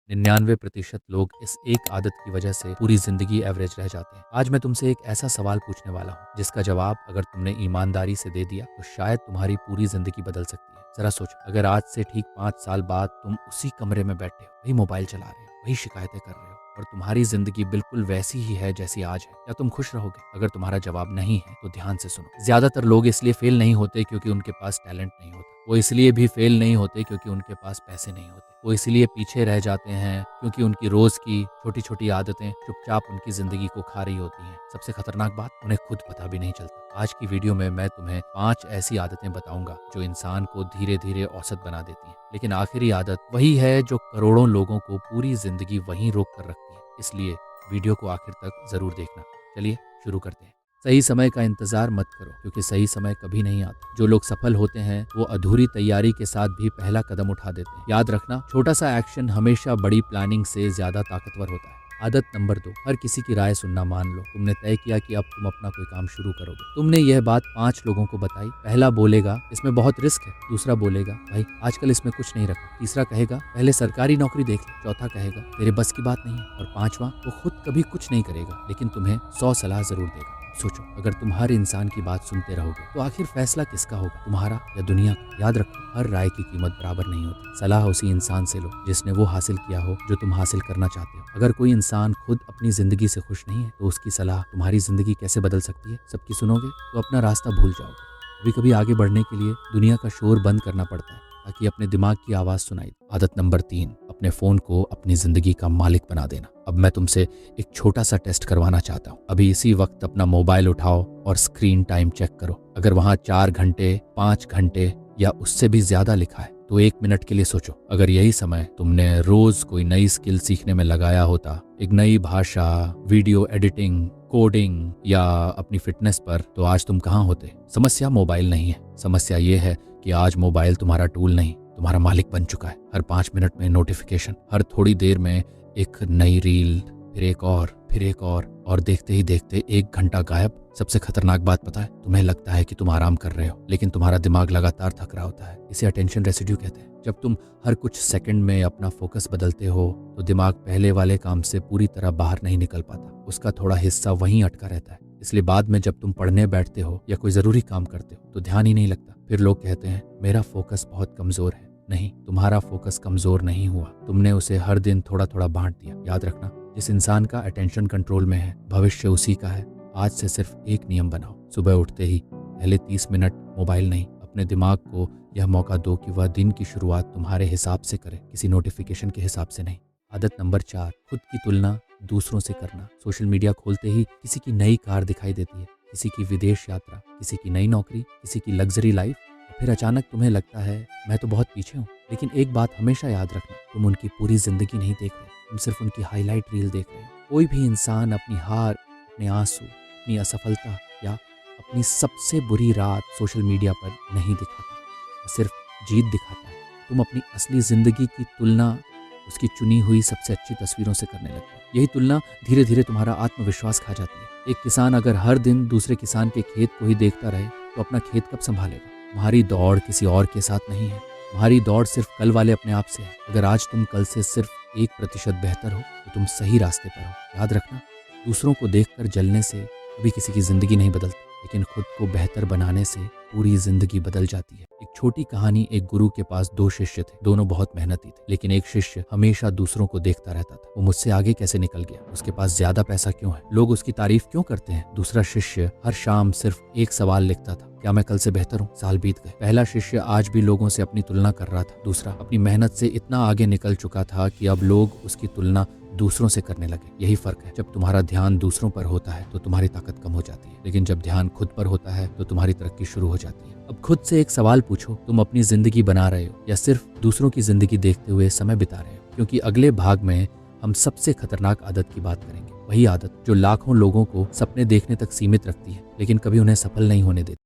99% लोग इस एक आदत की वजह से पूरी जिंदगी एवरेज रह जाते हैं। आज मैं तुमसे एक ऐसा सवाल पूछने वाला हूँ जिसका जवाब अगर तुमने ईमानदारी से दे दिया तो शायद तुम्हारी पूरी जिंदगी बदल सकती है। जरा सोचो, अगर आज से ठीक 5 साल बाद तुम उसी कमरे में बैठे हो, वही मोबाइल चला रहे हो, वही शिकायतें कर रहे हो और तुम्हारी जिंदगी बिल्कुल वैसी ही है जैसी आज है, क्या तुम खुश रहोगे? अगर तुम्हारा जवाब नहीं है तो ध्यान से सुनो। ज्यादातर लोग इसलिए फेल नहीं होते क्योंकि उनके पास टैलेंट नहीं होता, वो इसलिए भी फेल नहीं होते क्योंकि उनके पास पैसे नहीं होते, वो इसलिए पीछे रह जाते हैं क्योंकि उनकी रोज की छोटी छोटी आदतें चुपचाप उनकी जिंदगी को खा रही होती हैं। सबसे खतरनाक बात, उन्हें खुद पता भी नहीं चलता। आज की वीडियो में मैं तुम्हें 5 ऐसी आदतें बताऊंगा जो इंसान को धीरे धीरे औसत बना देती हैं, लेकिन आखिरी आदत वही है जो करोड़ों लोगों को पूरी जिंदगी वहीं रोक कर रखती है। इसलिए वीडियो को आखिर तक जरूर देखना। चलिए शुरू करते हैं। सही समय का इंतजार मत करो क्योंकि सही समय कभी नहीं आता। जो लोग सफल होते हैं वो अधूरी तैयारी के साथ भी पहला कदम उठा देते हैं। याद रखना, छोटा सा एक्शन हमेशा बड़ी प्लानिंग से ज्यादा ताकतवर होता है। आदत नंबर 2, हर किसी की राय सुनना मान लो। तुमने तय किया कि अब तुम अपना कोई काम शुरू करोगे। तुमने यह बात 5 लोगों को बताई। पहला बोलेगा इसमें बहुत रिस्क है, दूसरा बोलेगा भाई आजकल इसमें कुछ नहीं रखा, तीसरा कहेगा पहले सरकारी नौकरी देख ले, चौथा कहेगा तेरे बस की बात नहीं है और पांचवा वो खुद कभी कुछ नहीं करेगा लेकिन तुम्हें 100 सलाह जरूर देगा। सोचो, अगर तुम हर इंसान की बात सुनते रहोगे तो आखिर फैसला किसका होगा, तुम्हारा या दुनिया का? याद रखो, हर राय की कीमत बराबर नहीं होती। सलाह उसी इंसान से लो जिसने वो हासिल किया हो जो तुम हासिल करना चाहते हो। अगर कोई इंसान खुद अपनी जिंदगी से खुश नहीं है तो उसकी सलाह तुम्हारी जिंदगी कैसे बदल सकती है? सबकी सुनोगे तो अपना रास्ता भूल जाओगे। कभी कभी आगे बढ़ने के लिए दुनिया का शोर बंद करना पड़ता है ताकि अपने दिमाग की आवाज सुनाई। आदत नंबर 3, अपने फोन को अपनी जिंदगी का मालिक बना देना। अब मैं तुमसे एक छोटा सा टेस्ट करवाना चाहता हूँ। अभी इसी वक्त अपना मोबाइल उठाओ और स्क्रीन टाइम चेक करो। अगर वहाँ 4 घंटे, 5 घंटे या उससे भी ज्यादा लिखा है तो 1 मिनट के लिए सोचो, अगर यही समय तुमने रोज कोई नई स्किल सीखने में लगाया होता, एक नई भाषा, वीडियो एडिटिंग, कोडिंग या अपनी फिटनेस पर, तो आज तुम कहाँ होते? समस्या मोबाइल नहीं है, समस्या ये है कि आज मोबाइल तुम्हारा टूल नहीं, तुम्हारा मालिक बन चुका है। हर 5 मिनट में नोटिफिकेशन, हर थोड़ी देर में एक नई रील, फिर एक और देखते ही देखते 1 घंटा गायब। सबसे खतरनाक बात पता है, तुम्हें लगता है कि तुम आराम कर रहे हो लेकिन तुम्हारा दिमाग लगातार थक रहा होता है। इसे अटेंशन रेसिड्यू कहते हैं। जब तुम हर कुछ सेकंड में अपना फोकस बदलते हो तो दिमाग पहले वाले काम से पूरी तरह बाहर नहीं निकल पाता, उसका थोड़ा हिस्सा वहीं अटका रहता है। इसलिए बाद में जब तुम पढ़ने बैठते हो या कोई जरूरी काम करते हो तो ध्यान ही नहीं लगता। फिर लोग कहते हैं मेरा फोकस बहुत कमजोर है। नहीं, तुम्हारा फोकस कमजोर नहीं हुआ, तुमने उसे हर दिन थोड़ा थोड़ा बांट दिया। याद रखना, जिस इंसान का अटेंशन कंट्रोल में है भविष्य उसी का है। आज से सिर्फ एक नियम बनाओ, सुबह उठते ही पहले 30 मिनट मोबाइल नहीं। अपने दिमाग को यह मौका दो कि वह दिन की शुरुआत तुम्हारे हिसाब से करे, किसी नोटिफिकेशन के हिसाब से नहीं। आदत नंबर 4, खुद की तुलना दूसरों से करना। सोशल मीडिया खोलते ही किसी की नई कार दिखाई देती है, किसी की विदेश यात्रा, किसी की नई नौकरी, किसी की लग्जरी लाइफ, फिर अचानक तुम्हें लगता है मैं तो बहुत पीछे हूँ। लेकिन एक बात हमेशा याद रखना, तुम उनकी पूरी जिंदगी नहीं देख रहे, तुम सिर्फ उनकी हाईलाइट रील देख रहे हो। कोई भी इंसान अपनी हार, अपने आंसू, अपनी असफलता या अपनी सबसे बुरी रात सोशल मीडिया पर नहीं दिखाता, वो सिर्फ जीत दिखाता है। तुम अपनी असली जिंदगी की तुलना उसकी चुनी हुई सबसे अच्छी तस्वीरों से करने लगते हो। यही तुलना धीरे धीरे तुम्हारा आत्मविश्वास खा जाती है। एक किसान अगर हर दिन दूसरे किसान के खेत को ही देखता रहे तो अपना खेत कब संभालेगा? तुम्हारी दौड़ किसी और के साथ नहीं है, तुम्हारी दौड़ सिर्फ कल वाले अपने आप से है। अगर आज तुम कल से सिर्फ 1% बेहतर हो तो तुम सही रास्ते पर हो। याद रखना, दूसरों को देखकर जलने से कभी किसी की जिंदगी नहीं बदलती, लेकिन खुद को बेहतर बनाने से पूरी जिंदगी बदल जाती है। एक छोटी कहानी, एक गुरु के पास 2 शिष्य थे, दोनों बहुत मेहनती थे, लेकिन एक शिष्य हमेशा दूसरों को देखता रहता था। वो मुझसे आगे कैसे निकल गया, उसके पास ज्यादा पैसा क्यों है, लोग उसकी तारीफ क्यों करते हैं। दूसरा शिष्य हर शाम सिर्फ एक सवाल लिखता था, क्या मैं कल से बेहतर हूँ? साल बीत गए। पहला शिष्य आज भी लोगों से अपनी तुलना कर रहा था, दूसरा अपनी मेहनत से इतना आगे निकल चुका था कि अब लोग उसकी तुलना दूसरों से करने लगे। यही फर्क है, जब तुम्हारा ध्यान दूसरों पर होता है तो तुम्हारी ताकत कम हो जाती है, लेकिन जब ध्यान खुद पर होता है तो तुम्हारी तरक्की शुरू हो जाती है। अब खुद से एक सवाल पूछो, तुम अपनी जिंदगी बना रहे हो या सिर्फ दूसरों की जिंदगी देखते हुए समय बिता रहे हो? क्योंकि अगले भाग में हम सबसे खतरनाक आदत की बात करेंगे, वही आदत जो लाखों लोगों को सपने देखने तक सीमित रखती है लेकिन कभी उन्हें सफल नहीं होने देती।